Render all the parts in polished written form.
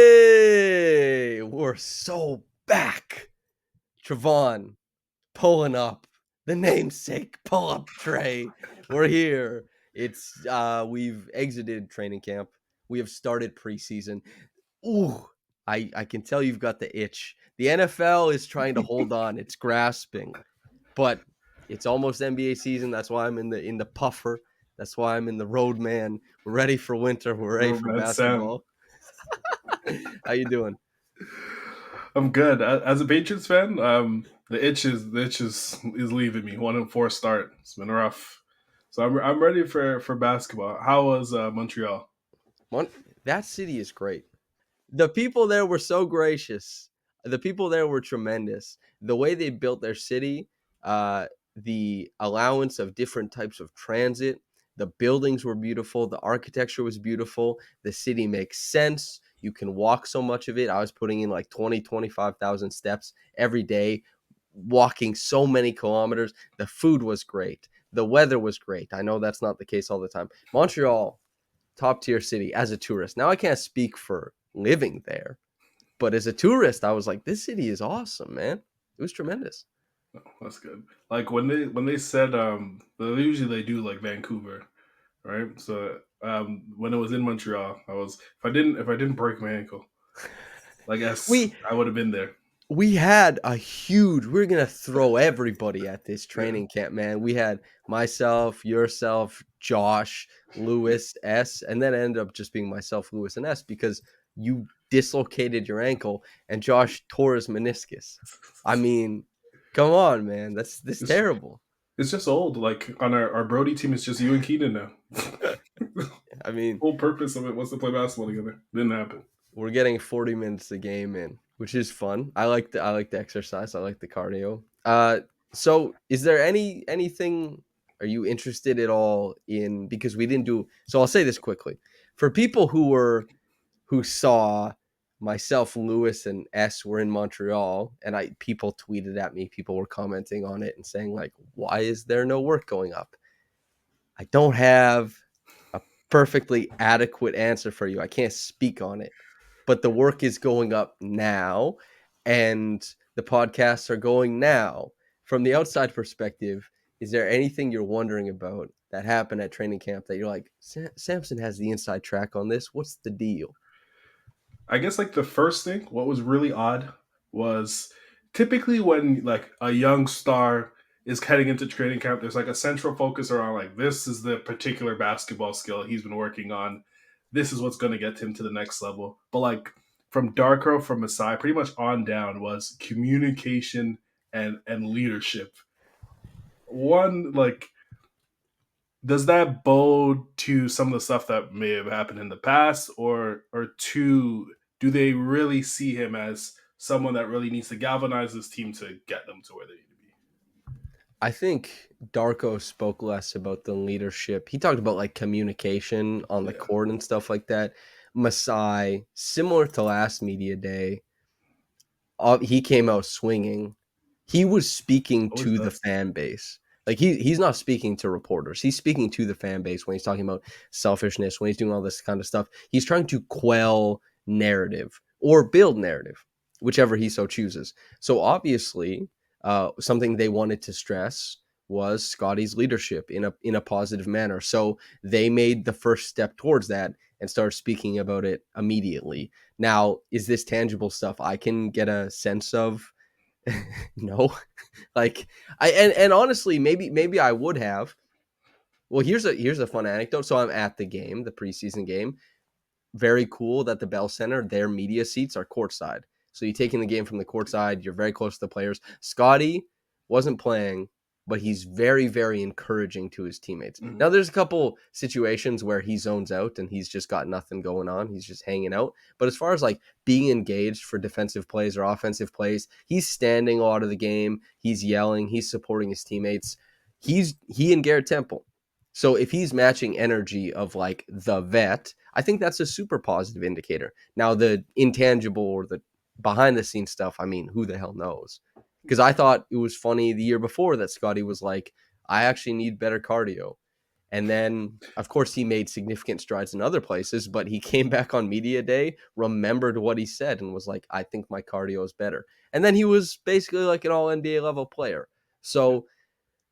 Hey, we're so back. Trevon pulling up the namesake pull-up tray. We're here. We've exited training camp. We have started preseason. Ooh, I can tell you've got the itch. The NFL is trying to hold on. It's grasping. But it's almost NBA season. That's why I'm in the puffer. That's why I'm in the road man. We're ready for winter. We're ready Oh for man, Sam. basketball. How you doing? I'm good. As a Patriots fan, the itch is leaving me. 1-4 start. It's been rough. So I'm ready for basketball. How was Montreal? Mon- that city is great. The people there were so gracious. The people there were tremendous. The way they built their city, the allowance of different types of transit, the buildings were beautiful, the architecture was beautiful, the city makes sense. You can walk so much of it. I was putting in like 25,000 steps every day, walking so many kilometers. The food was great. The weather was great. I know that's not the case all the time. Montreal, top tier city as a tourist. Now I can't speak for living there, but as a tourist, I was like, this city is awesome, man. It was tremendous. Oh, that's good. Like when they said usually they do like Vancouver, right? So when it was in Montreal, I was if I didn't break my ankle, I guess We I would have been there. we had a huge. We are gonna throw everybody at this Yeah. training camp, man. We had myself, yourself, Josh, Lewis, S, and then it ended up just being myself, Lewis, and S because you dislocated your ankle and Josh tore his meniscus. I mean, come on, man. That's this It's, terrible. it's just old. Like on our Brody team, it's just you and Keenan now. I mean, Whole purpose of it was to play basketball together. Didn't happen. we're getting 40 minutes a game in, which is fun. I like the exercise. I like the cardio. So is there anything are you interested at all in because we didn't do so I'll say this quickly. For people who saw myself, Lewis, and S were in Montreal, and I people tweeted at me, people were commenting on it and saying, like, why is there no work going up? I don't have a perfectly adequate answer for you. I can't speak on it, but the work is going up now and the podcasts are going now. From the outside perspective, is there anything you're wondering about that happened at training camp that you're like, Samson has the inside track on this? What's the deal? I guess like the first thing, what was really odd was typically when like a young star is heading into training camp, there's like a central focus around like this is the particular basketball skill he's been working on. This is what's going to get him to the next level. But like from Darko, from Masai, pretty much on down was communication and leadership. One like does that bode to some of the stuff that may have happened in the past, or two, do they really see him as someone that really needs to galvanize this team to get them to where they need to be? I think Darko spoke less about the leadership. He talked about like communication on the Yeah. court and stuff like that. Masai, similar to last media day, he came out swinging. He was speaking Always to the does. fan base. Like he's not speaking to reporters. He's speaking to the fan base when he's talking about selfishness, when he's doing all this kind of stuff. He's trying to quell narrative or build narrative, whichever he so chooses. So obviously, something they wanted to stress was Scottie's leadership in a positive manner. So they made the first step towards that and started speaking about it immediately. Now, is this tangible stuff I can get a sense of? No. Like and honestly, maybe I would have. Well, here's a fun anecdote. So I'm at the game, the preseason game. Very cool that the Bell Center, their media seats are courtside. So you taking the game from the courtside, you're very close to the players. Scottie wasn't playing, but he's very, very encouraging to his teammates. Now, Mhm. there's a couple situations where he zones out and he's just got nothing going on. He's just hanging out. But as far as like being engaged for defensive plays or offensive plays, he's standing a lot of the game. He's yelling. He's supporting his teammates. He and Garrett Temple. So if he's matching energy of like the vet, I think that's a super positive indicator. Now the intangible or the behind the scenes stuff, I mean, who the hell knows? Because I thought it was funny the year before that Scottie was like, I actually need better cardio. And then, of course, he made significant strides in other places, but he came back on media day, remembered what he said, and was like, I think my cardio is better. And then he was basically like an all NBA level player. So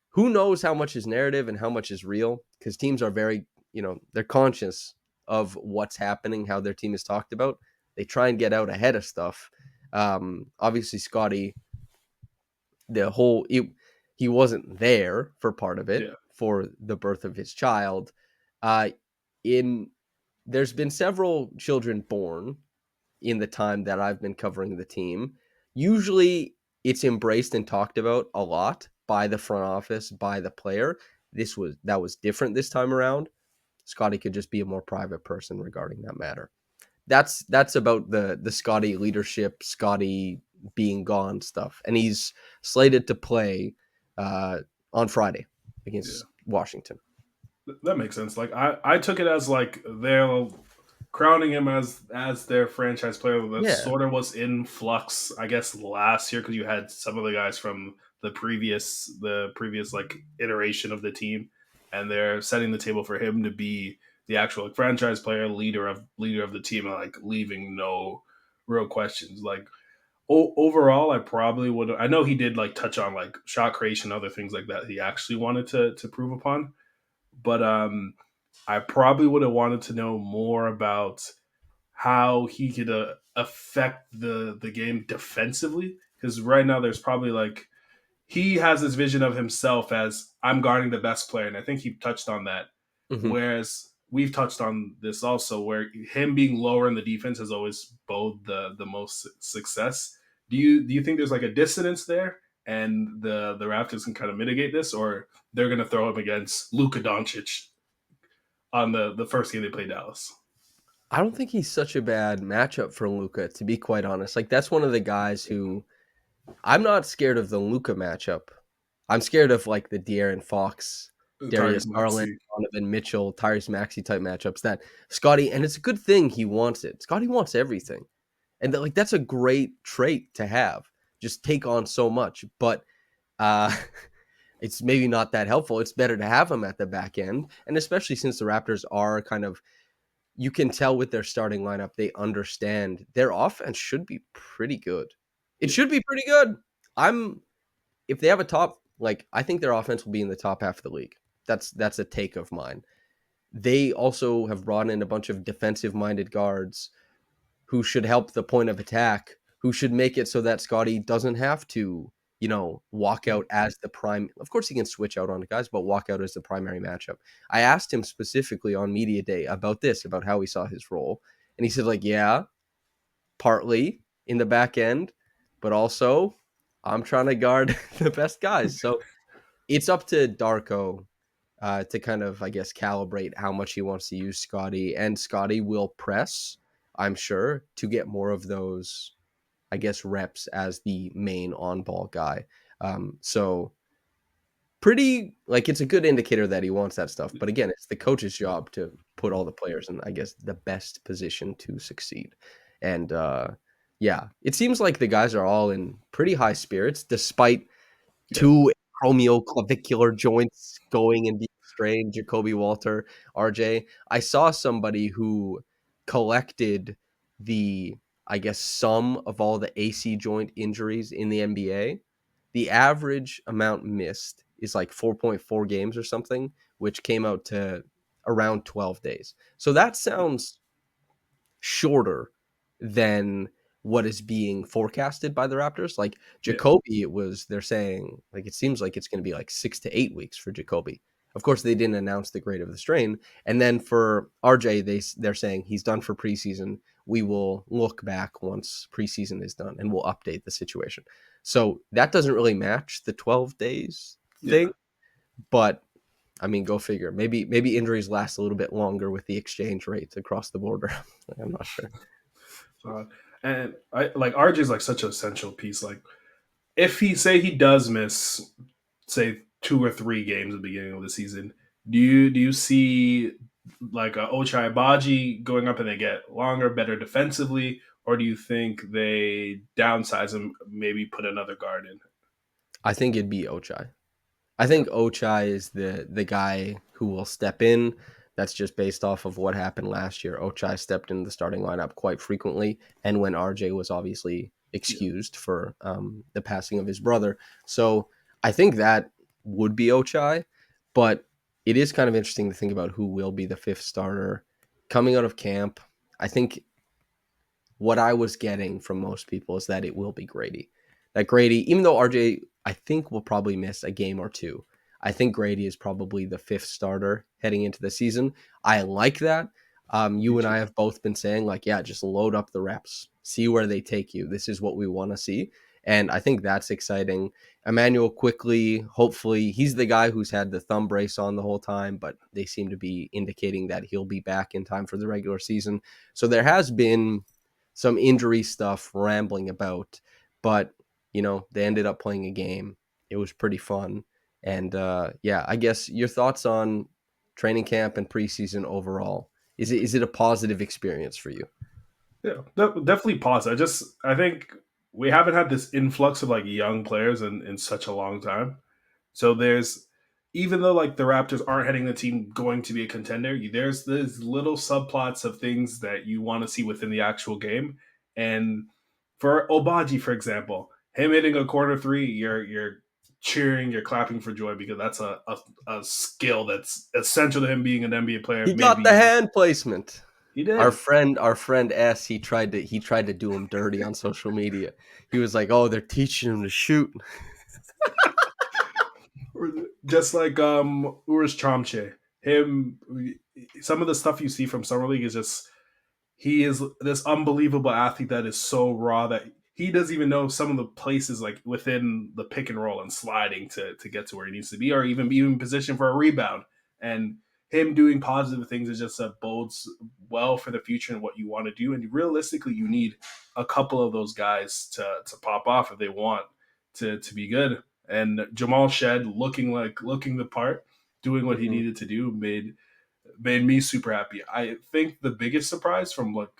who knows how much is narrative and how much is real? Because teams are very, they're conscious of what's happening, how their team is talked about. They try and get out ahead of stuff. Obviously, Scottie, he wasn't there for part of it Yeah. for the birth of his child. Uh, in There's been several children born in the time that I've been covering the team. Usually, it's embraced and talked about a lot by the front office, by the player. That was different this time around. Scottie could just be a more private person regarding that matter. That's about the Scottie leadership, Scottie being gone stuff, and he's slated to play uh, on Friday Yeah. against Washington. That makes sense. Like I took it as like they're crowning him as their franchise player. That Yeah. sort of was in flux, I guess, last year because you had some of the guys from the previous like iteration of the team, and they're setting the table for him to be the actual like, franchise player, leader of the team, and like leaving no real questions. Like overall, I probably would. I know he did like touch on like shot creation, other things like that. He actually wanted to prove upon, but I probably would have wanted to know more about how he could affect the game defensively. Because right now, there's probably like he has this vision of himself as I'm guarding the best player, and I think he touched on that. Mhm. Whereas we've touched on this also, where him being lower in the defense has always bode the most success. Do you think there's like a dissonance there, and the Raptors can kind of mitigate this, or they're going to throw him against Luka Doncic on the first game they played Dallas? I don't think he's such a bad matchup for Luca, to be quite honest. Like that's one of the guys who I'm not scared of the Luca matchup. I'm scared of like the De'Aaron Fox, Darius Tyrese Garland, Maxey. Donovan Mitchell, Tyrese Maxey type matchups that Scottie, and it's a good thing he wants it. Scottie wants everything. And that's a great trait to have. Just take on so much. But uh it's maybe not that helpful. It's better to have him at the back end. And especially since the Raptors are kind of you can tell with their starting lineup, they understand their offense should be pretty good. It Yeah, should be pretty good. I'm If they have a top, like I think their offense will be in the top half of the league. That's a take of mine. They also have brought in a bunch of defensive minded guards who should help the point of attack, who should make it so that Scottie doesn't have to, walk out as the prime. Of course, he can switch out on the guys, but walk out as the primary matchup. I asked him specifically on media day about this, about how he saw his role, and he said, like, yeah, partly in the back end, but also I'm trying to guard the best guys. So it's up to Darko to kind of, I guess, calibrate how much he wants to use Scottie. And Scottie will press, I'm sure, to get more of those, I guess, reps as the main on ball guy. So pretty, like, it's a good indicator that he wants that stuff. But again, it's the coach's job to put all the players in, I guess, the best position to succeed. And yeah, it seems like the guys are all in pretty high spirits despite yeah, two acromioclavicular joints going and being strained, Jacoby Walter, RJ. I saw somebody who collected the, I guess, sum of all the AC joint injuries in the NBA. The average amount missed is like 4.4 games or something, which came out to around 12 days. So that sounds shorter than what is being forecasted by the Raptors. Like yeah, Jacoby, they're saying like it seems like it's going to be like 6 to 8 weeks for Jacoby. Of course, they didn't announce the grade of the strain, and then for RJ, they're saying he's done for preseason. We will look back once preseason is done, and we'll update the situation. So that doesn't really match the 12 days yeah. thing, but I mean, go figure. Maybe injuries last a little bit longer with the exchange rates across the border. I'm not sure. And I like RJ is like such an essential piece. Like if he does miss, say 2 or 3 games at the beginning of the season, do you see like a Ochai Baji going up and they get longer, better defensively, or do you think they downsize him, maybe put another guard in? I think it'd be Ochai. I think Ochai is the guy who will step in. That's just based off of what happened last year. Ochai stepped in the starting lineup quite frequently, and when RJ was obviously Yeah, excused for the passing of his brother, so I think that would be Ochai. But it is kind of interesting to think about who will be the fifth starter coming out of camp. I think what I was getting from most people is that it will be Gradey. That Gradey, even though RJ, I think will probably miss a game or two, I think Gradey is probably the fifth starter heading into the season. I like that. me You and I too. have both been saying, like, yeah, just load up the reps, see where they take you. This is what we want to see. And I think that's exciting. Emmanuel quickly, hopefully, he's the guy who's had the thumb brace on the whole time, but they seem to be indicating that he'll be back in time for the regular season. So there has been some injury stuff rambling about, but they ended up playing a game. It was pretty fun, and yeah, I guess your thoughts on training camp and preseason overall. Is it a positive experience for you? Yeah, definitely pause. I think we haven't had this influx of like young players in such a long time. So there's even though like the Raptors aren't heading the team going to be a contender, there's little subplots of things that you want to see within the actual game. And for Obaji, for example, him hitting a corner three, you're cheering, you're clapping for joy because that's a skill that's essential to him being an NBA player. He got Maybe the even hand placement. he Our did. friend, our friend S, he tried to do him dirty on social media. He was like, "Oh, they're teaching him to shoot." Just like Urs Chomche. Him some of the stuff you see from Summer League is just he is this unbelievable athlete that is so raw that he doesn't even know some of the places like within the pick and roll and sliding to get to where he needs to be or even be in position for a rebound. And him doing positive things is just bodes well for the future and what you want to do. And realistically, you need a couple of those guys to pop off if they want to be good. And Jamal Shead looking the part, doing what he Mhm. needed to do made me super happy. I think the biggest surprise from like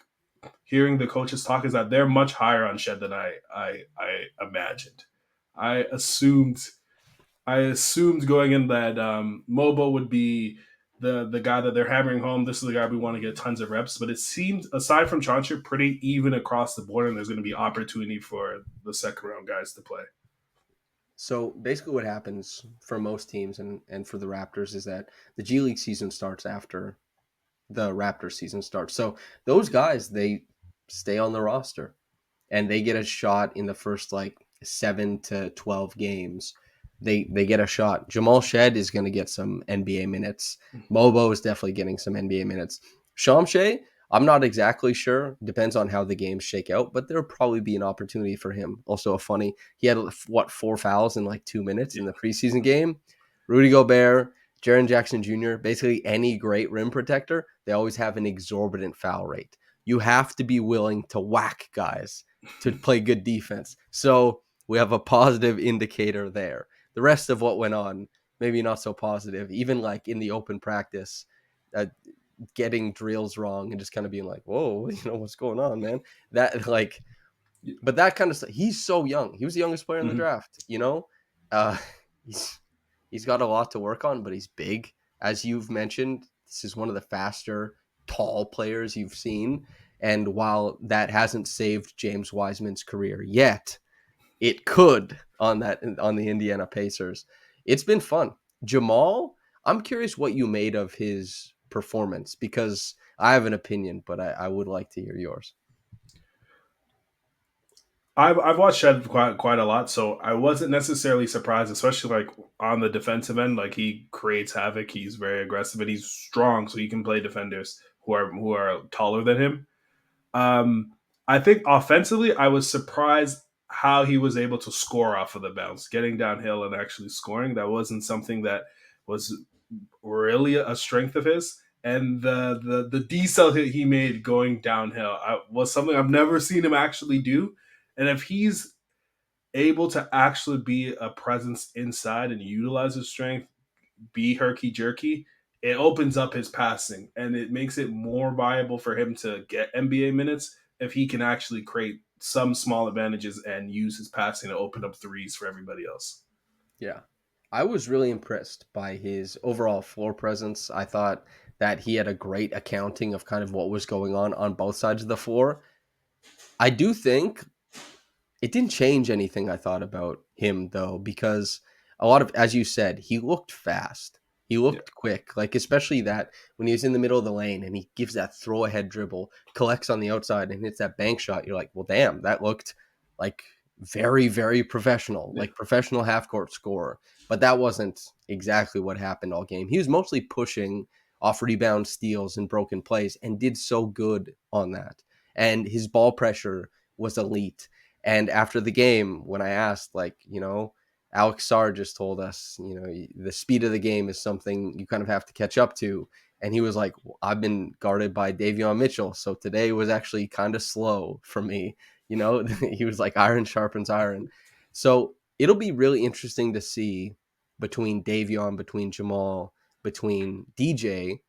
hearing the coaches talk is that they're much higher on Shed than I imagined. I assumed I assumed going in that Mogbo would be the guy that they're hammering home. This is the guy we want to get tons of reps. But it seemed, aside from Chauncey, pretty even across the board, and there's going to be opportunity for the second round guys to play. So basically, what happens for most teams and for the Raptors is that the G League season starts after the Raptors season starts. So those guys, they stay on the roster and they get a shot in the first like 7 to 12 games. They get a shot. Jamal Shead is going to get some NBA minutes. Mobo is definitely getting some NBA minutes. Chomche, I'm not exactly sure. Depends on how the games shake out, but there'll probably be an opportunity for him. Also, a funny, he had what 4 fouls in like 2 minutes Yeah. in the preseason game. Rudy Gobert, Jaren Jackson Jr., basically any great rim protector, they always have an exorbitant foul rate. You have to be willing to whack guys to play good defense. So we have a positive indicator there. The rest of what went on, maybe not so positive. Even like in the open practice, uh, getting drills wrong and just kind of being like, "Whoa, what's going on, man?" That like, Yeah. but that kind of stuff. He's so young. He was the youngest player in the Mhm. draft. Uh, he's he's got a lot to work on, but he's big, as you've mentioned. This is one of the faster, tall players you've seen. And while that hasn't saved James Wiseman's career yet, it could on the Indiana Pacers. It's been fun. Jamal, I'm curious what you made of his performance because I have an opinion, but I would like to hear yours. I've watched Shed quite a lot, so I wasn't necessarily surprised, especially like on the defensive end. Like he creates havoc. He's very aggressive and he's strong, so he can play defenders who are taller than him. Um, I think offensively, I was surprised how he was able to score off of the bounce, getting downhill and actually scoring. That wasn't something that was really a strength of his. And the decel hit he made going downhill was something I've never seen him actually do. And if he's able to actually be a presence inside and utilize his strength, be herky jerky, it opens up his passing and it makes it more viable for him to get NBA minutes if he can actually create some small advantages and use his passing to open up threes for everybody else. Yeah. I was really impressed by his overall floor presence. I thought that he had a great accounting of kind of what was going on both sides of the floor. I do think it didn't change anything I thought about him though, because a lot of, as you said, he looked fast. He Yeah, looked quick, like especially that when he was in the middle of the lane and he gives that throw ahead dribble, collects on the outside and hits that bank shot. You're like, well, damn, that looked like very, very professional, yeah, like professional half court scorer. But that wasn't exactly what happened all game. He was mostly pushing off rebound steals and broken plays and did so good on that. And his ball pressure was elite. And after the game, when I asked, like, Alex Sarr just told us, the speed of the game is something you kind of have to catch up to. And he was like, well, I've been guarded by Davion Mitchell. So today was actually kind of slow for me. He was like, iron sharpens iron. So it'll be really interesting to see between Davion, between Jamal, between DJ.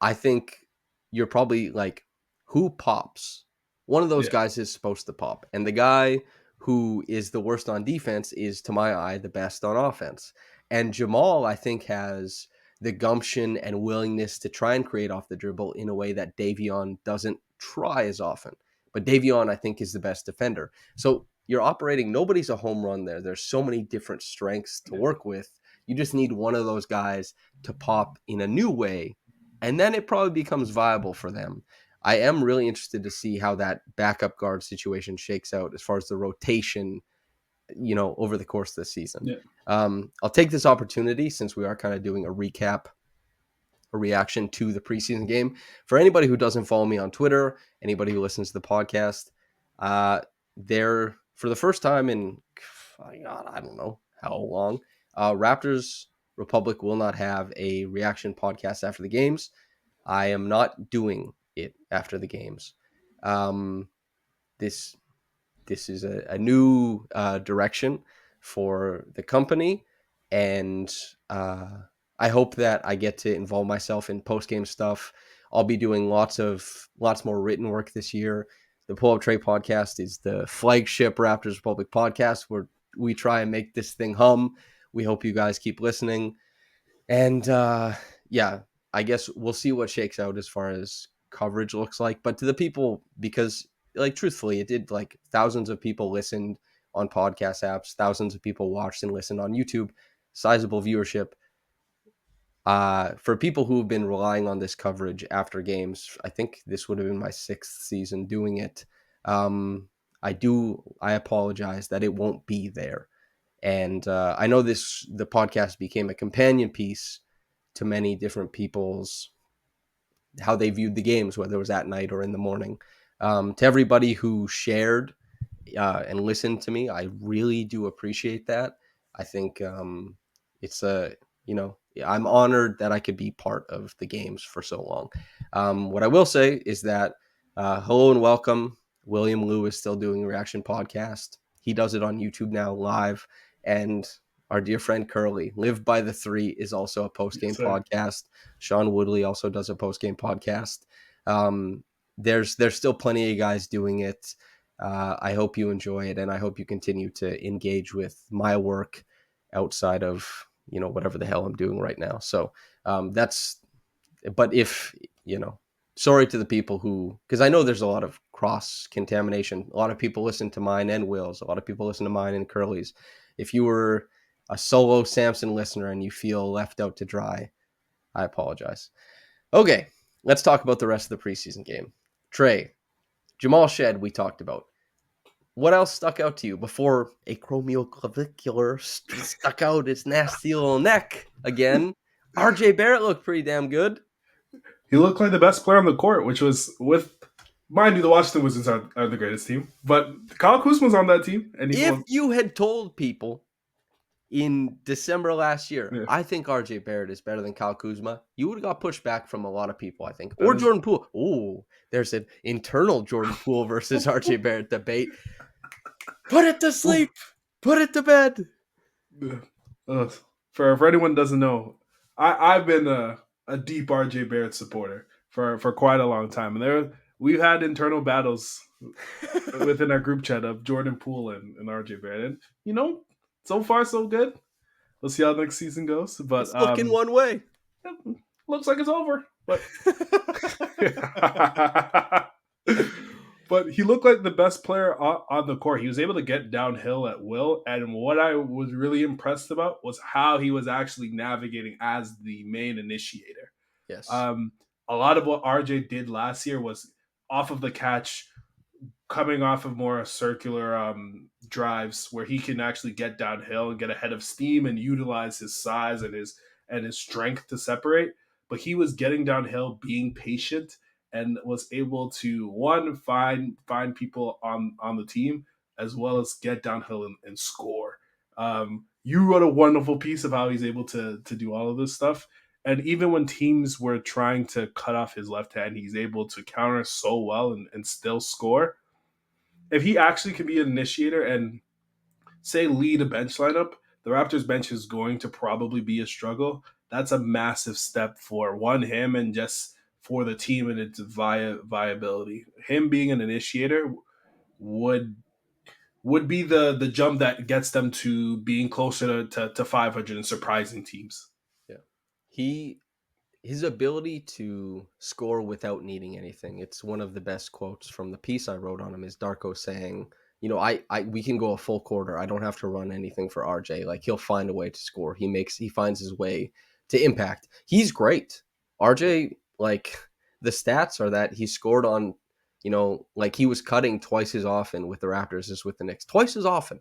I think you're probably like, who pops? One of those yeah, guys is supposed to pop. And the guy who is the worst on defense is, to my eye, the best on offense. And Jamal, I think, has the gumption and willingness to try and create off the dribble in a way that Davion doesn't try as often. But Davion, I think, is the best defender. So you're operating, nobody's a home run there. There's so many different strengths to yeah. work with. You just need one of those guys to pop in a new way, and then it probably becomes viable for them. I am really interested to see how that backup guard situation shakes out as far as the rotation, over the course of the season. Yeah. I'll take this opportunity, since we are kind of doing a recap, a reaction to the preseason game. For anybody who doesn't follow me on Twitter, anybody who listens to the podcast, there for the first time in, God, I don't know how long, Raptors Republic will not have a reaction podcast after the games. I am not doing it after the games. Um, this this is a new direction for the company, and I hope that I get to involve myself in post game stuff. I'll be doing lots more written work this year. The Pull Up Trade podcast is the flagship Raptors Republic podcast where we try and make this thing hum. We hope you guys keep listening. And yeah, I guess we'll see what shakes out as far as coverage looks like. But to the people, because like truthfully, it did, like, thousands of people listened on podcast apps, thousands of people watched and listened on YouTube, sizable viewership. For people who have been relying on this coverage after games, I think this would have been my 6th season doing it. I apologize that it won't be there. And I know the podcast became a companion piece to many different people's, how they viewed the games, whether it was at night or in the morning. To everybody who shared and listened to me, I really do appreciate that. I think it's I'm honored that I could be part of the games for so long. What I will say is that hello and welcome. William Liu is still doing a reaction podcast. He does it on YouTube now live. And our dear friend Curly, Live by the Three, is also a post game Yes, sir. podcast. Sean Woodley also does a post game podcast. There's still plenty of guys doing it. I hope you enjoy it, and I hope you continue to engage with my work outside of whatever the hell I'm doing right now. So that's. But if sorry to the people who, because I know there's a lot of cross contamination. A lot of people listen to mine and Will's. A lot of people listen to mine and Curly's. If you were a solo Samson listener and you feel left out to dry, I apologize. Okay, let's talk about the rest of the preseason game. Trey, Jamal Shead, we talked about. What else stuck out to you before acromioclavicular stuck out its nasty little neck again? RJ Barrett looked pretty damn good. He looked like the best player on the court, which was with, mind you, the Washington Wizards are the greatest team, but Kyle Kuzma's on that team, and he If won. you had told people in December last year, Yeah, I think RJ Barrett is better than Kyle Kuzma, you would have got pushback from a lot of people, I think. that Or is. Jordan Poole. Ooh, there's an internal Jordan Poole versus RJ Barrett debate. Put it to sleep. Put it to bed. Uh, for anyone who doesn't know, I've been a deep RJ Barrett supporter for quite a long time, and we've had internal battles within our group chat of Jordan Poole and RJ Barrett, and so far so good. we'll see how next season goes. But It's looking one way. looks like it's over. But but he looked like the best player on the court. He was able to get downhill at will. And what I was really impressed about was how he was actually navigating as the main initiator. Yes. Um, a lot of what RJ did last year was off of the catch, coming off of more circular drives where he can actually get downhill and get ahead of steam and utilize his size and his strength to separate. But he was getting downhill, being patient, and was able to one find people on the team as well as get downhill and score. You wrote a wonderful piece of how he's able to do all of this stuff. And even when teams were trying to cut off his left hand, he's able to counter so well and still score. If he actually can be an initiator and say lead a bench lineup, the Raptors bench is going to probably be a struggle. That's a massive step for one him and just for the team and its viability. Him being an initiator would be the jump that gets them to being closer to 500 and surprising teams. Yeah. His ability to score without needing anything. It's one of the best quotes from the piece I wrote on him is Darko saying, we can go a full quarter. I don't have to run anything for RJ. Like he'll find a way to score. He finds his way to impact. He's great. RJ, like the stats are that he scored on, like he was cutting twice as often with the Raptors as with the Knicks. Twice as often.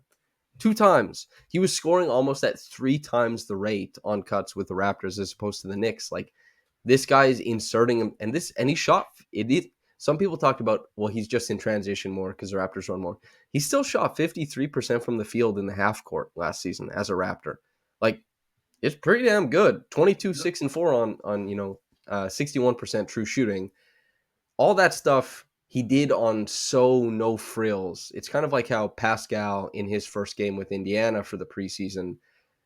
2 times. He was scoring almost at 3 times the rate on cuts with the Raptors as opposed to the Knicks. Like this guy is inserting him, and he shot it. Some people talked about, well, he's just in transition more because the Raptors run more. He still shot 53% from the field in the half court last season as a Raptor. Like it's pretty damn good. 22, 6, and 4 on 61% true shooting. All that stuff he did on so no frills. It's kind of like how Pascal in his first game with Indiana for the preseason,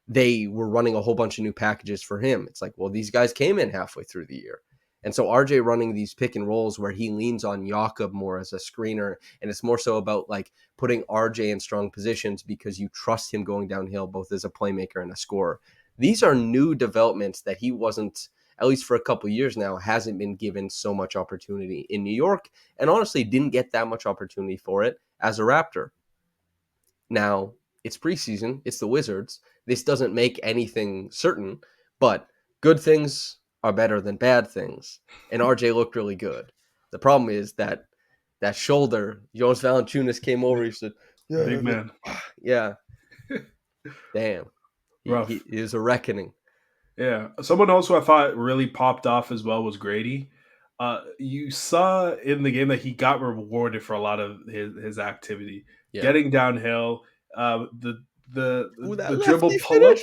they were running a whole bunch of new packages for him. It's like, well, these guys came in halfway through the year. And so RJ running these pick and rolls where he leans on Jakob more as a screener. And it's more so about like putting RJ in strong positions because you trust him going downhill, both as a playmaker and a scorer. These are new developments that he wasn't, at least for a couple of years now, hasn't been given so much opportunity in New York. And honestly, didn't get that much opportunity for it as a Raptor. Now, it's preseason. It's the Wizards. This doesn't make anything certain, but good things are better than bad things. And RJ looked really good. The problem is that shoulder, Jonas Valanciunas came over. He said, "Yeah, Big man. Yeah, damn, Rough. He is a reckoning." Yeah. Someone else who I thought really popped off as well was Gradey. You saw in the game that he got rewarded for a lot of his activity, getting downhill. The dribble pull up.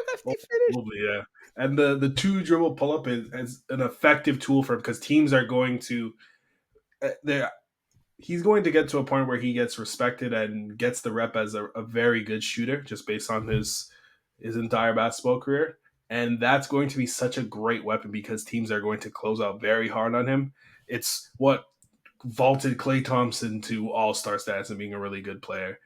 That lefty finish. Yeah, and the two dribble pull up is an effective tool for him because teams are going to he's going to get to a point where he gets respected and gets the rep as a very good shooter just based on his entire basketball career. And that's going to be such a great weapon because teams are going to close out very hard on him. It's what vaulted Klay Thompson to all-star status and being a really good player.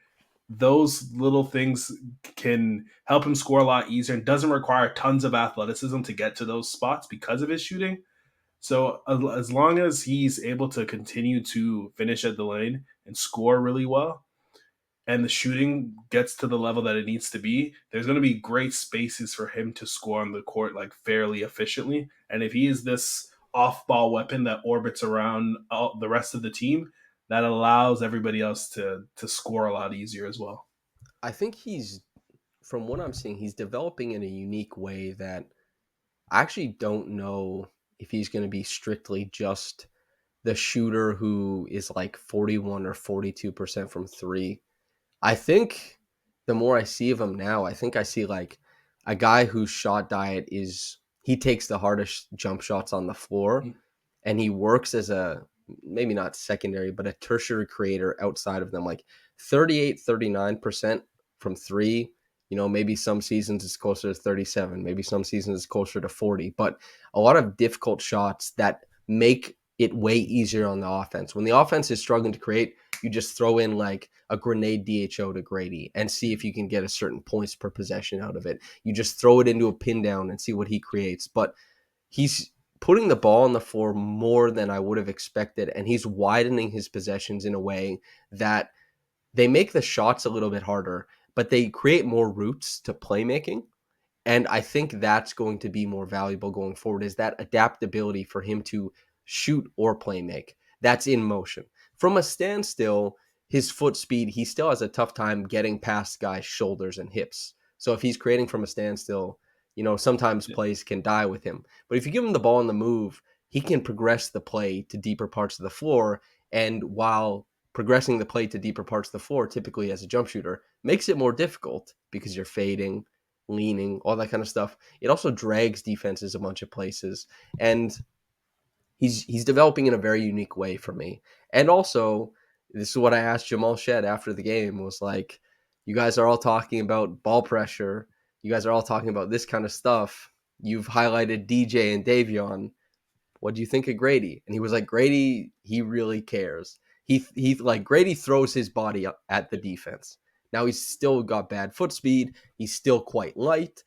Those little things can help him score a lot easier and doesn't require tons of athleticism to get to those spots because of his shooting. So as long as he's able to continue to finish at the lane and score really well, and the shooting gets to the level that it needs to be, there's going to be great spaces for him to score on the court like fairly efficiently. And if he is this off-ball weapon that orbits around the rest of the team, that allows everybody else to score a lot easier as well. I think from what I'm seeing, he's developing in a unique way that I actually don't know if he's going to be strictly just the shooter who is like 41 or 42% from three. I think the more I see of him now, I think I see like a guy whose shot diet is he takes the hardest jump shots on the floor and he works as a maybe not secondary, but a tertiary creator outside of them, like 38, 39% from three. Maybe some seasons it's closer to 37, maybe some seasons it's closer to 40, but a lot of difficult shots that make it way easier on the offense. When the offense is struggling to create, You just throw in like a grenade DHO to Gradey and see if you can get a certain points per possession out of it. You just throw it into a pin down and see what he creates. But he's putting the ball on the floor more than I would have expected, and he's widening his possessions in a way that they make the shots a little bit harder, but they create more routes to playmaking. And I think that's going to be more valuable going forward, is that adaptability for him to shoot or play make. That's in motion. From a standstill, his foot speed, he still has a tough time getting past guys' shoulders and hips. So if he's creating from a standstill, sometimes Yeah. plays can die with him. But if you give him the ball on the move, he can progress the play to deeper parts of the floor. And while progressing the play to deeper parts of the floor, typically as a jump shooter, makes it more difficult because you're fading, leaning, all that kind of stuff. It also drags defenses a bunch of places, and he's developing in a very unique way for me. And also, this is what I asked Jamal Shead after the game, was like, you guys are all talking about ball pressure. You guys are all talking about this kind of stuff. You've highlighted DJ and Davion. What do you think of Gradey? And he was like, Gradey, he really cares. He like Gradey throws his body up at the defense. Now he's still got bad foot speed. He's still quite light.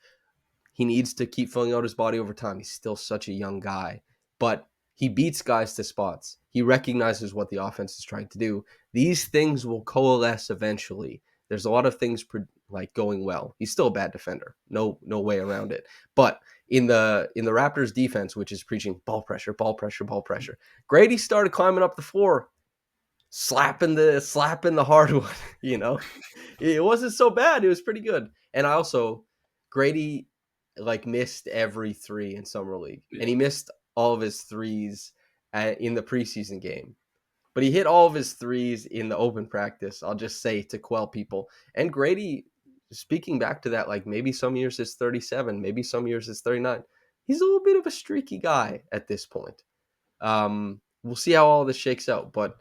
He needs to keep filling out his body over time. He's still such a young guy, but he beats guys to spots. He recognizes what the offense is trying to do. These things will coalesce eventually. There's a lot of things like going well. He's still a bad defender. No way around it. But in the Raptors defense, which is preaching ball pressure, ball pressure, ball pressure, Gradey started climbing up the floor, slapping the hardwood. It wasn't so bad. It was pretty good. And I also, Gradey like missed every three in summer league, and he missed all of his threes in the preseason game, but he hit all of his threes in the open practice, I'll just say, to quell people. And Gradey, speaking back to that, like maybe some years it's 37, maybe some years it's 39, he's a little bit of a streaky guy at this point. We'll see how all this shakes out, but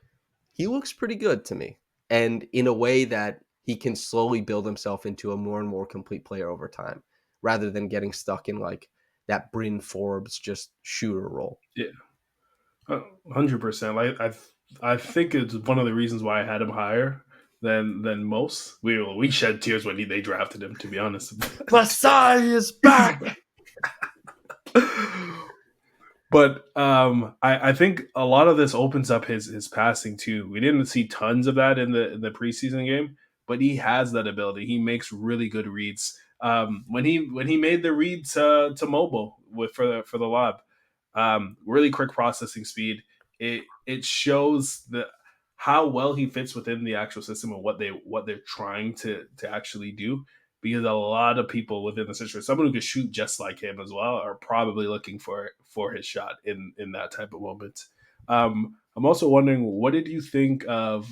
he looks pretty good to me, and in a way that he can slowly build himself into a more and more complete player over time, rather than getting stuck in like that Bryn Forbes just shooter role. Yeah, 100%. Like I think it's one of the reasons why I had him higher than most. We shed tears when they drafted him, to be honest. Masai is back. But I think a lot of this opens up his passing too. We didn't see tons of that in the preseason game, but he has that ability. He makes really good reads. When he made the read to Mogbo for the lob, really quick processing speed. It shows how well he fits within the actual system and what they're trying to actually do. Because a lot of people within the situation, someone who could shoot just like him as well, are probably looking for his shot in that type of moment. I'm also wondering, what did you think of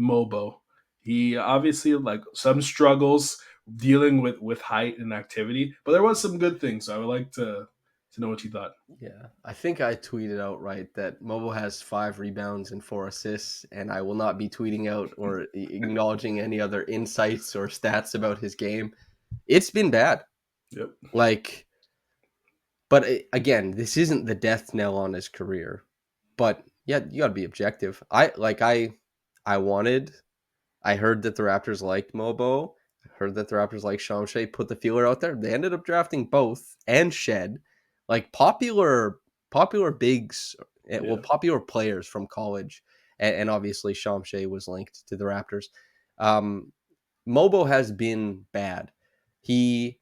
Mogbo? He obviously like some struggles dealing with height and activity, but there was some good things. So I would like to know what you thought. Yeah, I think I tweeted out right that Mobo has 5 rebounds and 4 assists, and I will not be tweeting out or acknowledging any other insights or stats about his game. It's been bad. Yep. Like, but again, this isn't the death knell on his career. But yeah, you got to be objective. I heard that the Raptors liked Mobo. I heard that the Raptors liked Chomche, put the feeler out there. They ended up drafting both and Shed, like popular bigs, well, Yeah. popular players from college, and obviously Chomche was linked to the Raptors. Um, Mobo has been bad. He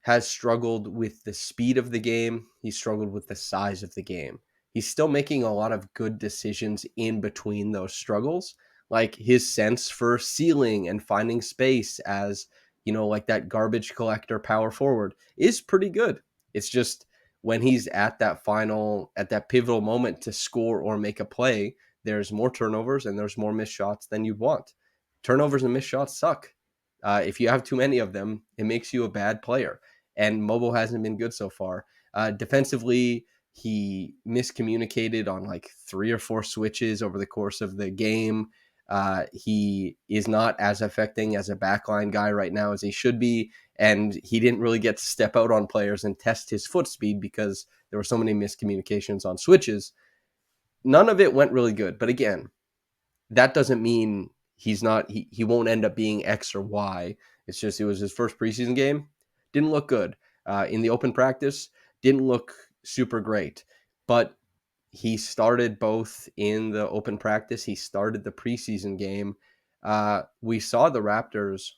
has struggled with the speed of the game. He's struggled with the size of the game. He's still making a lot of good decisions in between those struggles. Like his sense for ceiling and finding space as, like that garbage collector power forward is pretty good. It's just when he's at that pivotal moment to score or make a play, there's more turnovers and there's more missed shots than you'd want. Turnovers and missed shots suck. If you have too many of them, it makes you a bad player, and Mobo hasn't been good so far. Defensively, he miscommunicated on like 3 or 4 switches over the course of the game. He is not as affecting as a backline guy right now as he should be, and he didn't really get to step out on players and test his foot speed because there were so many miscommunications on switches. None of it went really good, but again, that doesn't mean he won't end up being X or Y. It's just it was his first preseason game. Didn't look good. In the open practice, didn't look super great. But he started both in the open practice. He started the preseason game. We saw the Raptors,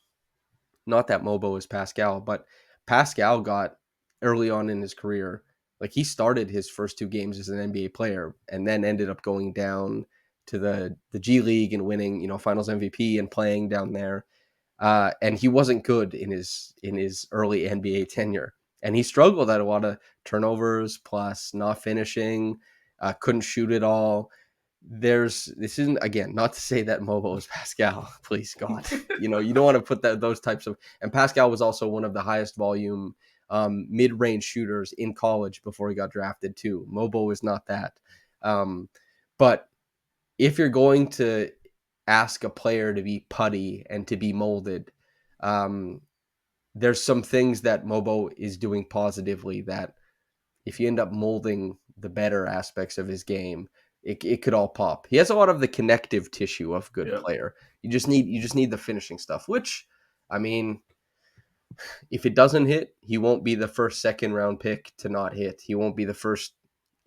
not that Mogbo is Pascal, but Pascal got early on in his career, like he started his first two games as an NBA player and then ended up going down to the G League and winning, Finals MVP and playing down there. And he wasn't good in his early NBA tenure, and he struggled at a lot of turnovers plus not finishing, couldn't shoot it all. This isn't, again, not to say that Mobo is Pascal. Please God, you don't want to put those types of. And Pascal was also one of the highest volume mid-range shooters in college before he got drafted too. Mobo is not that. But if you're going to ask a player to be putty and to be molded, there's some things that Mobo is doing positively that if you end up molding the better aspects of his game, it could all pop. He has a lot of the connective tissue of good Yep. player. You just need the finishing stuff, which, I mean, if it doesn't hit, he won't be the first second round pick to not hit. He won't be the first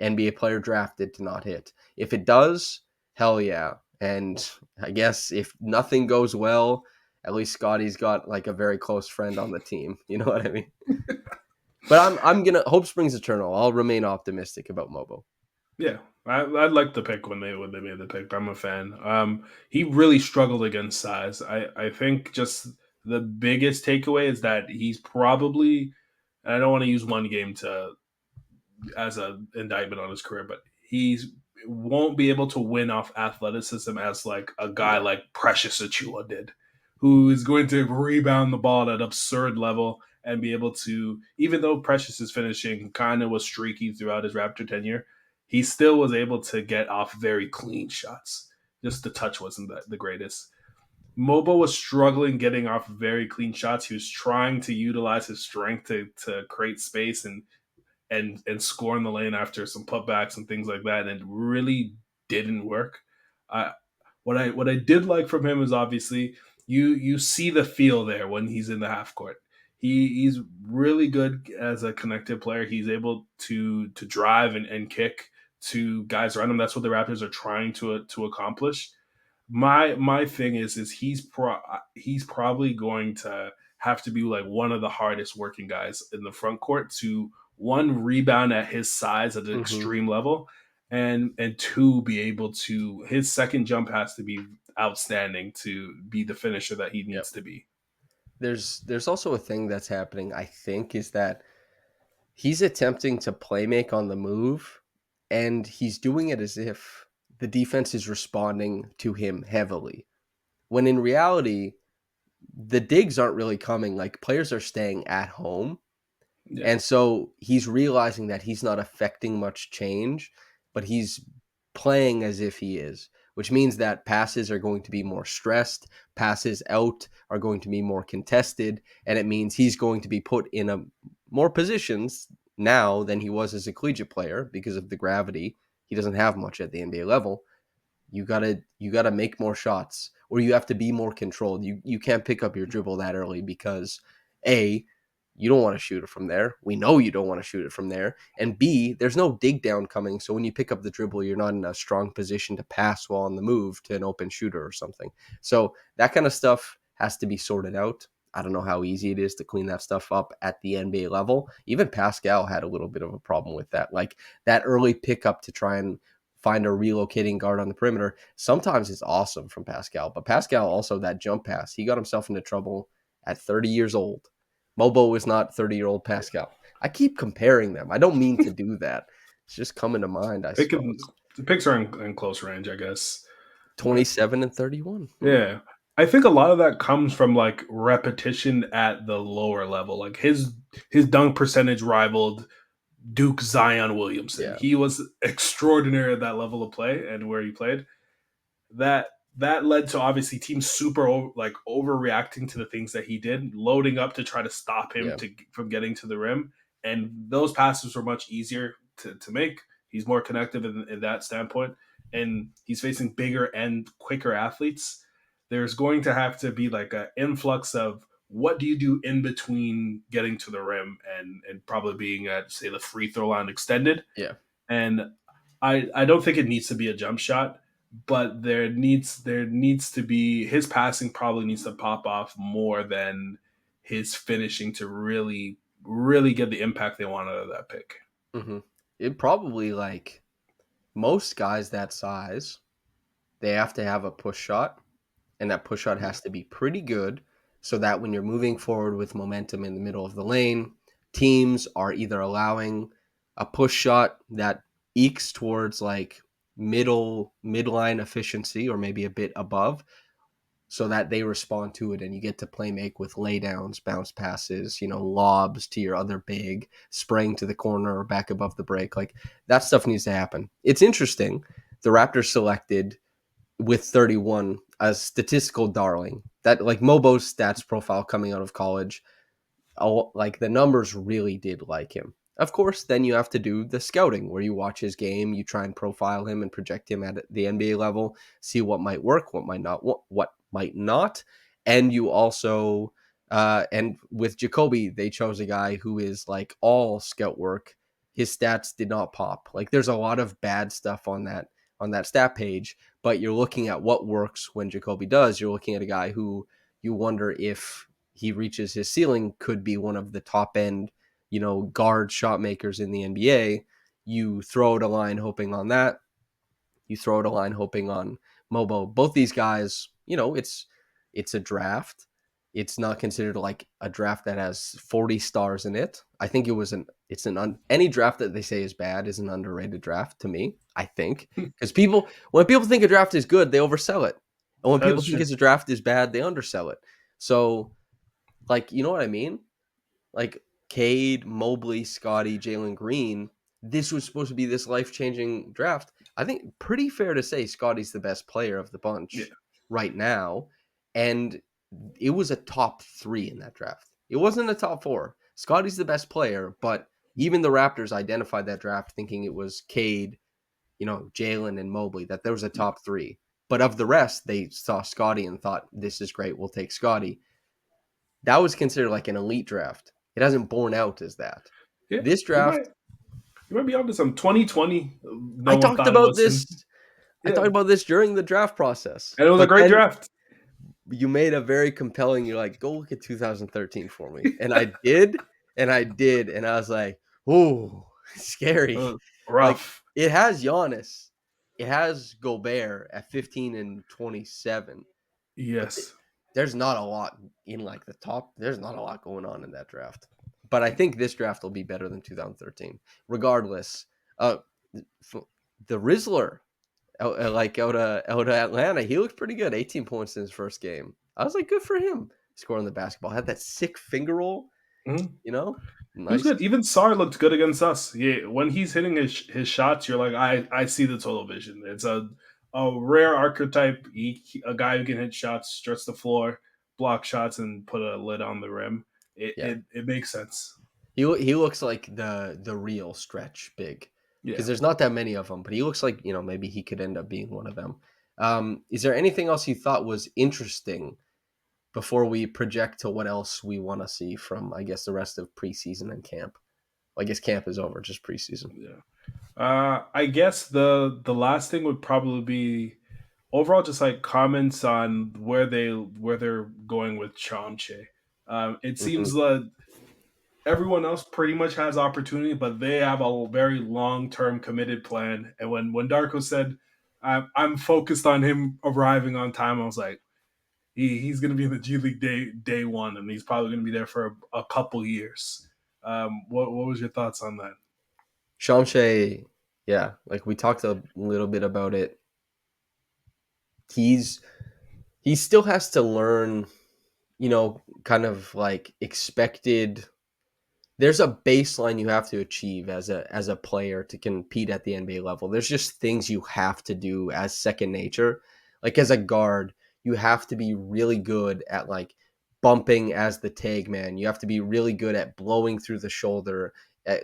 NBA player drafted to not hit. If it does, hell yeah. And I guess if nothing goes well, at least Scottie's got like a very close friend on the team. You know what I mean? But I'm gonna hope springs eternal. I'll remain optimistic about Mobo. Yeah, I like the pick when they made the pick. I'm a fan. He really struggled against size. I think just the biggest takeaway is that he's probably. And I don't want to use one game to as an indictment on his career, but he's won't be able to win off athleticism as like a guy Yeah. like Precious Achua did, who is going to rebound the ball at an absurd level and be able to, even though Precious's finishing kind of was streaky throughout his Raptor tenure, he still was able to get off very clean shots. Just the touch wasn't the greatest. Mobo was struggling getting off very clean shots. He was trying to utilize his strength to create space and score in the lane after some putbacks and things like that, and it really didn't work. Uh, what I did like from him is obviously you see the feel there when he's in the half court. He's really good as a connected player. He's able to drive and kick to guys around him. That's what the Raptors are trying to accomplish. My thing is he's probably going to have to be like one of the hardest working guys in the front court to one rebound at his size at an Mm-hmm. extreme level, and two be able to his second jump has to be outstanding to be the finisher that he Yep. needs to be. There's also a thing that's happening, I think, is that he's attempting to play make on the move, and he's doing it as if the defense is responding to him heavily. When in reality, the digs aren't really coming. Like players are staying at home. Yeah, And so he's realizing that he's not affecting much change, but he's playing as if he is, which means that passes are going to be more stressed, passes out are going to be more contested, and it means he's going to be put in a more positions now than he was as a collegiate player because of the gravity. He doesn't have much at the NBA level. You gotta make more shots, or you have to be more controlled. You can't pick up your dribble that early because A, you don't want to shoot it from there. We know you don't want to shoot it from there. And B, there's no dig down coming. So when you pick up the dribble, you're not in a strong position to pass while on the move to an open shooter or something. So that kind of stuff has to be sorted out. I don't know how easy it is to clean that stuff up at the NBA level. Even Pascal had a little bit of a problem with that. Like that early pickup to try and find a relocating guard on the perimeter. Sometimes it's awesome from Pascal, but Pascal also that jump pass, he got himself into trouble at 30 years old. Mobo is not 30-year-old Pascal. I keep comparing them. I don't mean to do that. It's just coming to mind, I picking suppose. the picks are in close range, I guess. Uh, 27 and 31. Yeah. I think a lot of that comes from like repetition at the lower level. Like his dunk percentage rivaled Duke Zion Williamson. Yeah. He was extraordinary at that level of play and where he played. That that led to obviously teams like overreacting to the things that he did, loading up to try to stop him Yeah. from getting to the rim. And those passes were much easier to make. He's more connective in that standpoint. and he's facing bigger and quicker athletes, there's going to have to be like an influx of what do you do in between getting to the rim and probably being at, say, the free throw line extended. Yeah. And I don't think it needs to be a jump shot, but there needs to be, his passing probably needs to pop off more than his finishing to really get the impact they want out of that pick. Mm-hmm. It probably like most guys that size, they have to have a push shot, and that push shot has to be pretty good so that when you're moving forward with momentum in the middle of the lane, teams are either allowing a push shot that ekes towards like midline efficiency or maybe a bit above so that they respond to it and you get to play make with laydowns, bounce passes, lobs to your other big, spraying to the corner or back above the break. Like that stuff needs to happen. It's interesting. The Raptors selected with 31 a statistical darling. That like Mogbo's stats profile coming out of college, like the numbers really did like him. Of course, then you have to do the scouting where you watch his game, you try and profile him and project him at the NBA level, see what might work, what might not, what might not, and you also and with Jacoby, they chose a guy who is like all scout work. His stats did not pop. Like there's a lot of bad stuff on that stat page, but you're looking at what works when Jacoby does. You're looking at a guy who you wonder if he reaches his ceiling could be one of the top end, guard shot makers in the NBA. You throw out a line hoping on that. You throw out a line hoping on Mogbo. Both these guys, it's a draft. It's not considered like a draft that has 40 stars in it. I think any draft that they say is bad is an underrated draft to me, I think. Because when people think a draft is good, they oversell it. And when That people is think true. a draft is bad, they undersell it. So like, you know what I mean? Like Cade, Mobley, Scottie, Jalen Green. This was supposed to be this life-changing draft. I think pretty fair to say Scottie's the best player of the Yeah. bunch right now. And it was a top 3 in that draft. It wasn't a top 4. Scottie's the best player, but even the Raptors identified that draft thinking it was Cade, Jalen and Mobley, that there was a top 3. But of the rest, they saw Scottie and thought, this is great, we'll take Scottie. That was considered like an elite draft. It hasn't borne out as that. Yeah. This You might draft, you might be onto some 2020. I No one talked thought it about was this. him. I Yeah. talked about this during the draft process. And it was a But great then draft. you made a very compelling, you're like, go look at 2013 for me. And I did, and I was like, ooh, scary. Like Rough. it has Giannis. It has Gobert at 15 and 27. But Yes. there's not a lot in like the top. There's not a lot going on in that draft. But I think this draft will be better than 2013. Regardless, uh, the Rizzler, out of Atlanta, he looked pretty good. 18 points in his first game. I was like, good for him scoring the basketball. Had that sick finger roll, Mhm. He was nice. good. Even Sar looked good against us. Yeah, when he's hitting his shots, you're like, I see the total vision. It's a rare archetype. A guy who can hit shots, stretch the floor, block shots, and put a lid on the rim. It Yeah, it, it makes sense. he looks like the real stretch big because Yeah. there's not that many of them. But he looks like maybe he could end up being one of them. Is there anything else you thought was interesting before we project to what else we want to see from, I guess, the rest of preseason and camp? Well, I guess camp is over, just preseason. Yeah. I guess the last thing would probably be overall just like comments on where they're going with Chomche. It Mm-hmm. seems that everyone else pretty much has opportunity, but they have a very long term committed plan. And when Darko said, I'm focused on him arriving on time," I was like, he's going to be in the G League day one, and he's probably going to be there for a couple years. What was your thoughts on that? Chomche, yeah, like we talked a little bit about it. He's he still has to learn, kind of like expected. There's a baseline you have to achieve as a player to compete at the NBA level. There's just things you have to do as second nature. Like as a guard, you have to be really good at like bumping as the tag man. You have to be really good at blowing through the shoulder,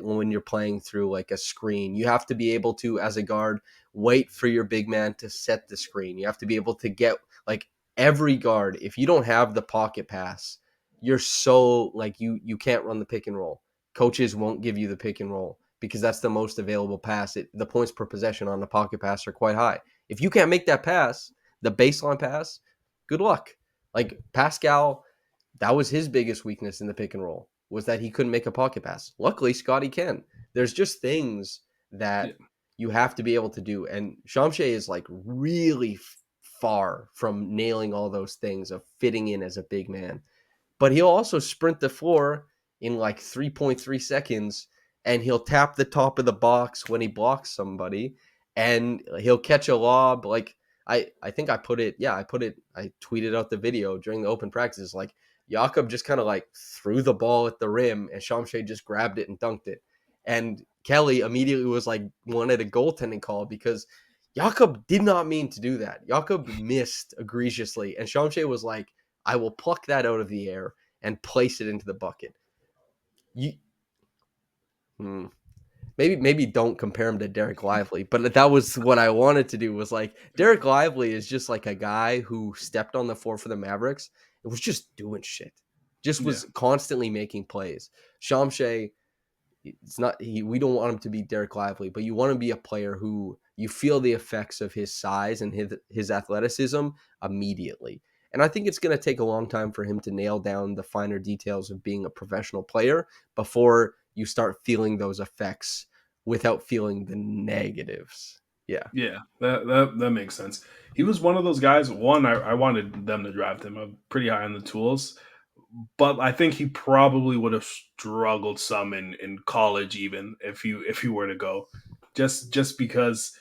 when you're playing through like a screen. You have to be able to, as a guard, wait for your big man to set the screen. You have to be able to get like every guard. If you don't have the pocket pass, you're so like you can't run the pick and roll. Coaches won't give you the pick and roll because that's the most available pass. The points per possession on the pocket pass are quite high. If you can't make that pass, the baseline pass, good luck. Like Pascal, that was his biggest weakness in the pick and roll, was that he couldn't make a pocket pass. Luckily, Scottie can. There's just things Yeah. that you have to be able to do. And Chomche is like really far from nailing all those things of fitting in as a big man. But he'll also sprint the floor in like 3.3 seconds, and he'll tap the top of the box when he blocks somebody, and he'll catch a lob. Like I think I put it, I tweeted out the video during the open practices. Like Jakob just kind of like threw the ball at the rim, and Chomche just grabbed it and dunked it. And Kelly immediately was like, wanted a goaltending call because Jakob did not mean to do that. Jakob missed egregiously, and Chomche was like, I will pluck that out of the air and place it into the bucket. You, maybe don't compare him to Derek Lively, but that was what I wanted to do. Was like Derek Lively is just like a guy who stepped on the floor for the Mavericks and was just doing shit, just Yeah. was constantly making plays. Shamshay, it's not we don't want him to be Derek Lively, but you want to be a player who you feel the effects of his size and his athleticism immediately. And I think it's going to take a long time for him to nail down the finer details of being a professional player before you start feeling those effects without feeling the negatives. Yeah. Yeah, that makes sense. He was one of those guys. One, I wanted them to draft him. I'm pretty high on the tools, but I think he probably would have struggled some in college, even if he were to go, just because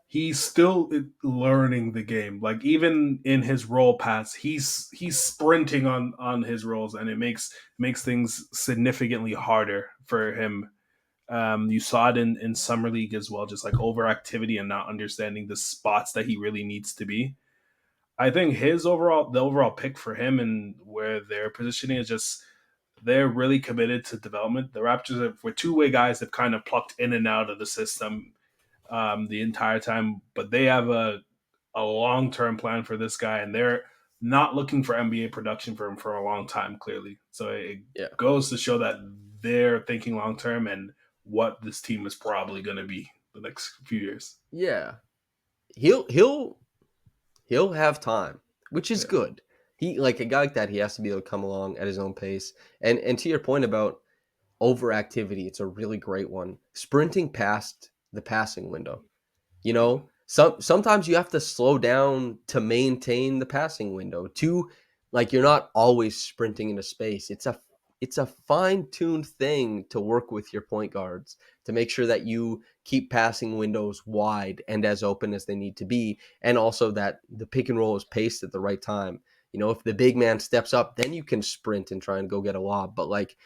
he's still learning the game. Like even in his roll pass, he's sprinting on his rolls, and it makes things significantly harder for him. You saw it in summer league as well, just like overactivity and not understanding the spots that he really needs to be. I think the overall pick for him and where they're positioning is just they're really committed to development. The Raptors were two-way guys have kind of plucked in and out of the system the entire time, but they have a long term plan for this guy, and they're not looking for NBA production for him for a long time. Clearly, so it Yeah. goes to show that they're thinking long term and what this team is probably going to be the next few years. Yeah. He'll have time, which is Yeah, good. He like a guy like that, he has to be able to come along at his own pace. And to your point about overactivity, it's a really great one. Sprinting past the passing window. Sometimes you have to slow down to maintain the passing window. To like you're not always sprinting into space. It's a fine-tuned thing to work with your point guards to make sure that you keep passing windows wide and as open as they need to be, and also that the pick and roll is paced at the right time. If the big man steps up, then you can sprint and try and go get a lob. But like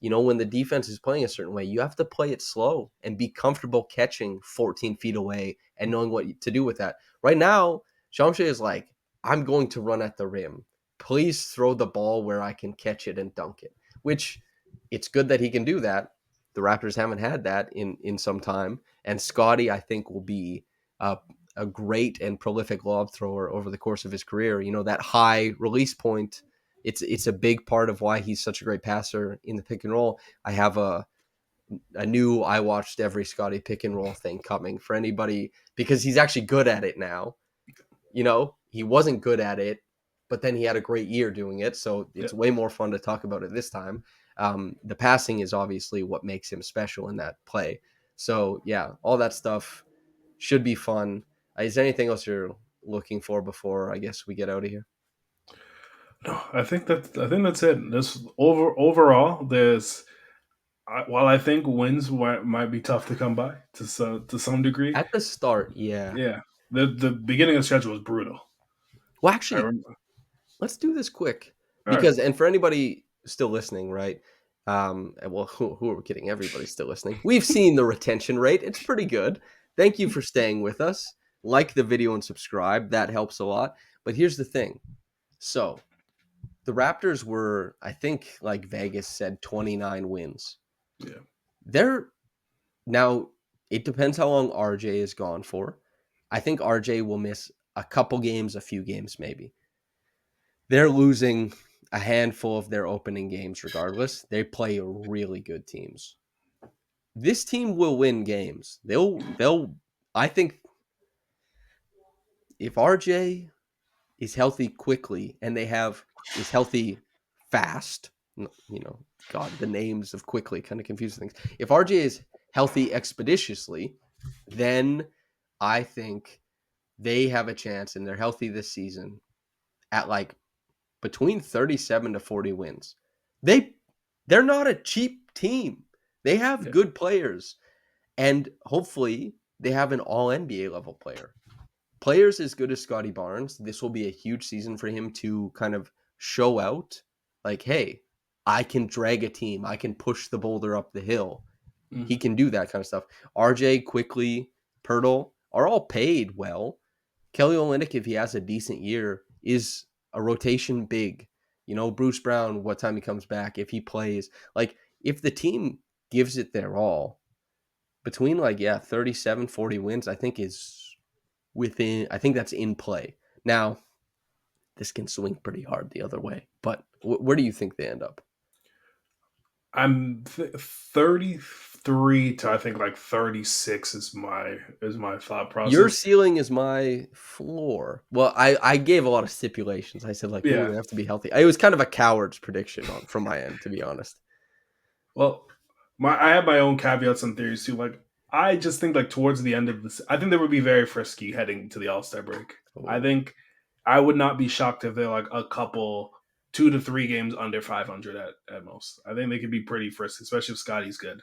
when the defense is playing a certain way, you have to play it slow and be comfortable catching 14 feet away and knowing what to do with that. Right now, Chomche is like, I'm going to run at the rim. Please throw the ball where I can catch it and dunk it, which it's good that he can do that. The Raptors haven't had that in some time. And Scottie, I think, will be a great and prolific lob thrower over the course of his career. That high release point, it's a big part of why he's such a great passer in the pick and roll. I have a new I watched every Scottie pick and roll thing coming for anybody because he's actually good at it now. He wasn't good at it, but then he had a great year doing it, so yeah. it's way more fun to talk about it this time. The passing is obviously what makes him special in that play. So yeah, all that stuff should be fun. Is there anything else you're looking for before I guess we get out of here? No, I think that's it. This overall, there's while I think wins might be tough to come by to some degree. At the start, yeah. Yeah, the beginning of the schedule was brutal. Well, I actually, remember. let's do this quick All right. because, and for anybody still listening, right? Well, who are we kidding? Everybody's still listening. We've seen the retention rate; it's pretty good. Thank you for staying with us. Like the video and subscribe; that helps a lot. But here's the thing: so the Raptors were, I think, like Vegas said, 29 wins. Yeah. They're now. It depends how long RJ is gone for. I think RJ will miss a couple games, a few games maybe. They're losing a handful of their opening games regardless. They play really good teams. This team will win games. They'll I think if RJ is healthy quickly and they have is healthy fast, God, the names of quickly kind of confuse things. If RJ is healthy expeditiously, then I think they have a chance and they're healthy this season at like between 37 to 40 wins. They they're not a cheap team. They have Yeah. good players and hopefully they have an all NBA level player. Players as good as Scottie Barnes, this will be a huge season for him to kind of show out like, hey, I can drag a team. I can push the boulder up the hill. He can do that kind of stuff. RJ, Quickly, Pirtle are all paid well. Kelly Olynyk, if he has a decent year, is a rotation big. Bruce Brown, what time he comes back, if he plays. Like, if the team gives it their all, between 37, 40 wins, I think I think that's in play. Now, this can swing pretty hard the other way, but where do you think they end up? I'm 33 to I think like 36 is my thought Your process. ceiling is my floor. Well, I gave a lot of stipulations. I said Yeah. they have to be healthy. It was kind of a coward's prediction from my end, to be honest. Well, I have my own caveats and theories too. Like I just think like towards the end of this, I think they would be very frisky heading to the All Star break. I Oh, think I would not be shocked if they're like a couple 2 to 3 games under 500 at most. I think they could be pretty frisky, especially if Scottie's good.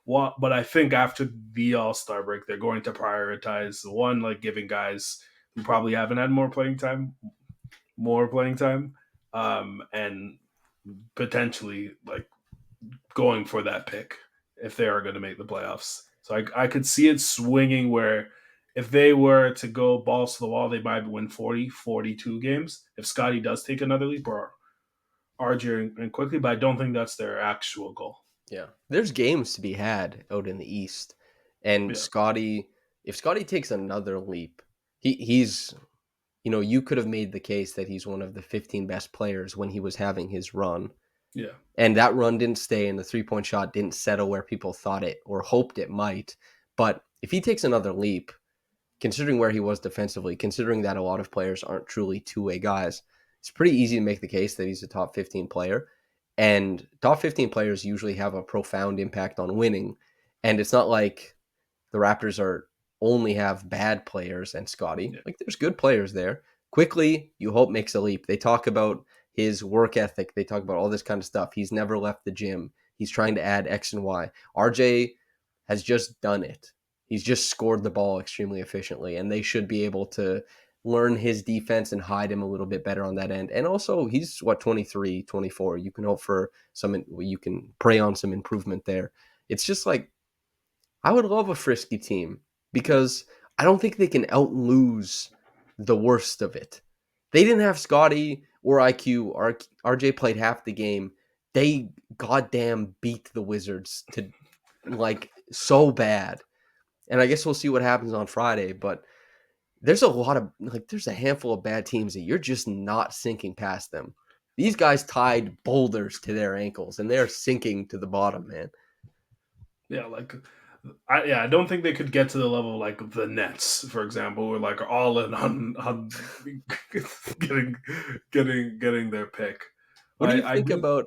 But I think after the All Star break, they're going to prioritize one, like giving guys who probably haven't had more playing time, and potentially like going for that pick if they are going to make the playoffs. So I could see it swinging where if they were to go balls to the wall, they might win 40, 42 games. If Scottie does take another leap or RJ and quickly, but I don't think that's their actual goal. yeah. There's games to be had out in the East, and Yeah. if Scottie takes another leap, he's you could have made the case that he's one of the 15 best players when he was having his run. Yeah. And that run didn't stay, and the 3-point shot didn't settle where people thought it or hoped it might. But if he takes another leap, considering where he was defensively, considering that a lot of players aren't truly two-way guys, it's pretty easy to make the case that he's a top 15 player. And top 15 players usually have a profound impact on winning. And it's not like the Raptors are only have bad players and Scottie. Yeah. Like there's good players there. Quickly, you hope makes a leap. They talk about his work ethic. They talk about all this kind of stuff. He's never left the gym. He's trying to add X and Y. RJ has just done it. He's just scored the ball extremely efficiently, and they should be able to learn his defense and hide him a little bit better on that end. And also, he's 23, 24. You can hope for you can pray on some improvement there. It's just like I would love a frisky team because I don't think they can out lose the worst of it. They didn't have Scottie or IQ. RJ played half the game. They goddamn beat the Wizards to like so bad. And I guess we'll see what happens on Friday, but there's a lot of there's a handful of bad teams that you're just not sinking past them. These guys tied boulders to their ankles and they're sinking to the bottom, man. Yeah, like I don't think they could get to the level like the Nets, for example, who are like all in on getting getting their pick. What do you I think do about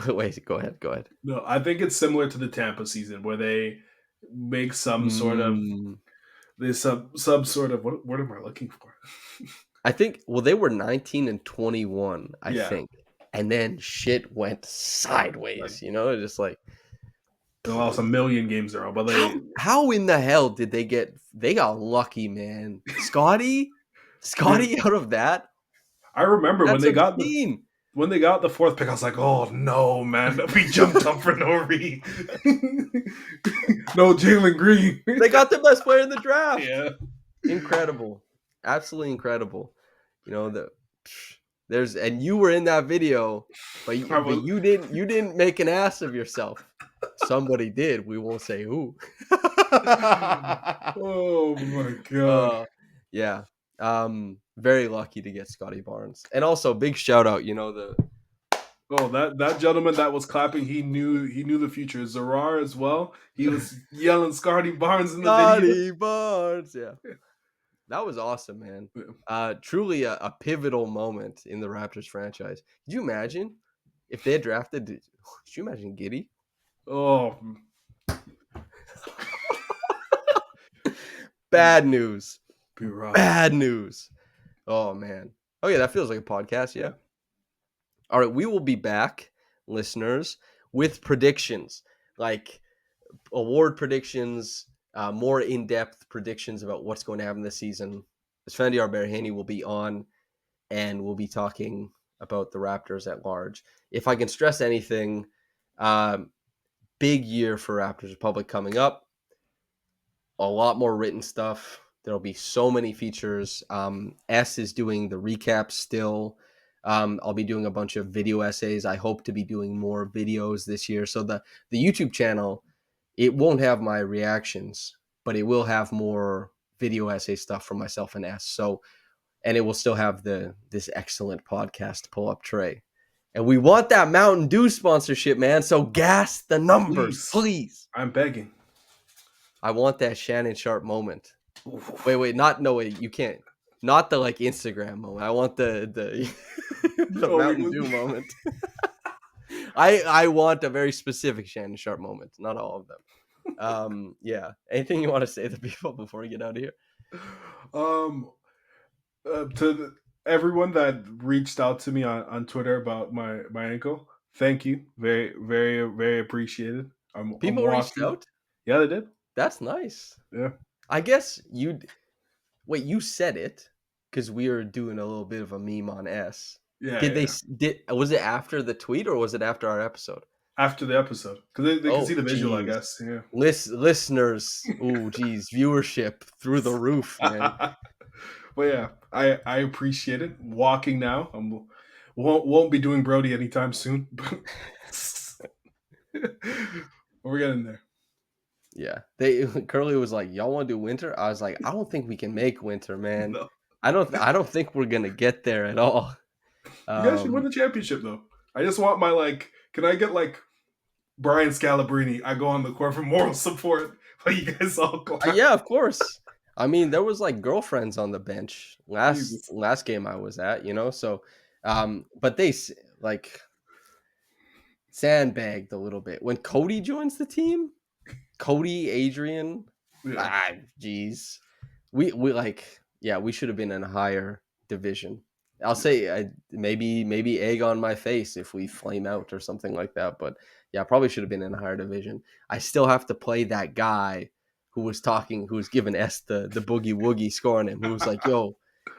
wait, go ahead, go ahead. no, I think it's similar to the Tampa season where they make some sort of Mm, there's some sort of what am I looking for? I think they were 19 and 21, I Yeah, think. And then shit went like sideways, just like they lost a million games in a row, but how they how in the hell did they got lucky, man. Scottie? dude, Scottie out of that? I remember That's obscene. when they got the fourth pick, I was like, "Oh no, man, we jumped up for no reason, no Jalen Green." They got the best player in the draft. Yeah, Incredible. Absolutely incredible. You know, and you were in that video, but I was. you didn't make an ass of yourself. but somebody did. We won't say who. Oh my god. Yeah. Very lucky to get Scottie Barnes. And also big shout out, the Oh, that gentleman that was clapping, he knew the future. Zarar as well. He was yelling Scotty Barnes in the video. Scottie Barnes. Yeah. That was awesome, man. Truly a pivotal moment in the Raptors franchise. Could you imagine if they had drafted? Could you imagine Giddy? Oh, Bad news. be rough. Bad news. Oh man. Oh yeah, that feels like a podcast. Yeah. All right, we will be back, listeners, with predictions, like award predictions, more in-depth predictions about what's going to happen this season. Esfandiar Berhani will be on, and we'll be talking about the Raptors at large. If I can stress anything, big year for Raptors Republic coming up. A lot more written stuff. There'll be so many features. S is doing the recaps still. I'll be doing a bunch of video essays. I hope to be doing more videos this year. So the YouTube channel, it won't have my reactions, but it will have more video essay stuff from myself and S. So, and it will still have this excellent podcast pull up tray. And we want that Mountain Dew sponsorship, man. So gas the numbers, please. I'm begging. I want that Shannon Sharp moment. Wait, you can't. Not the like Instagram moment. I want the Mountain Dew moment. I want a very specific Shannon Sharp moment, not all of them. Yeah. Anything you want to say to people before we get out of here? Everyone that reached out to me on Twitter about my ankle, thank you. Very, very, very appreciated. I'm Reached walking. out? Yeah, they did. That's nice. Yeah. I guess you said it because we were doing a little bit of a meme on S. Yeah. Was it after the tweet or was it after our episode? After the episode, because they can see the visual, I guess. Yeah. Listeners, viewership through the roof, man. But yeah, I appreciate it. Walking now. Won't be doing Brody anytime soon. We're getting there. Yeah. Curly was like, y'all want to do winter? I was like, I don't think we can make winter, man. No. I don't think we're gonna get there at all. You guys should win the championship though. I just want my can I get Brian Scalabrine? I go on the court for moral support. But you guys all clap. Yeah, of course. I mean, there was girlfriends on the bench last game I was at, so but they sandbagged a little bit. When Cody joins the team, Adrian, geez. We should have been in a higher division. I'll say maybe egg on my face if we flame out or something like that, but yeah, probably should have been in a higher division. I still have to play that guy who was giving S the boogie woogie score on him, who was like, yo,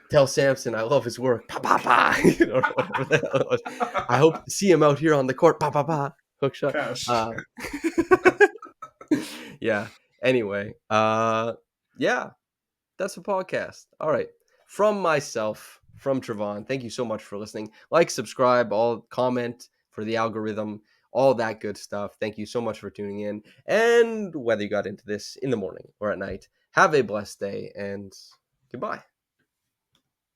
tell Samson I love his work. Pa, pa, pa. Whatever the hell it was. I hope to see him out here on the court. Pa, pa, pa. Hook shot. Yeah. Anyway, yeah, that's a podcast. All right. From myself, from Trevon, thank you so much for listening. Like, subscribe, comment for the algorithm, all that good stuff. Thank you so much for tuning in. And whether you got into this in the morning or at night, have a blessed day and goodbye.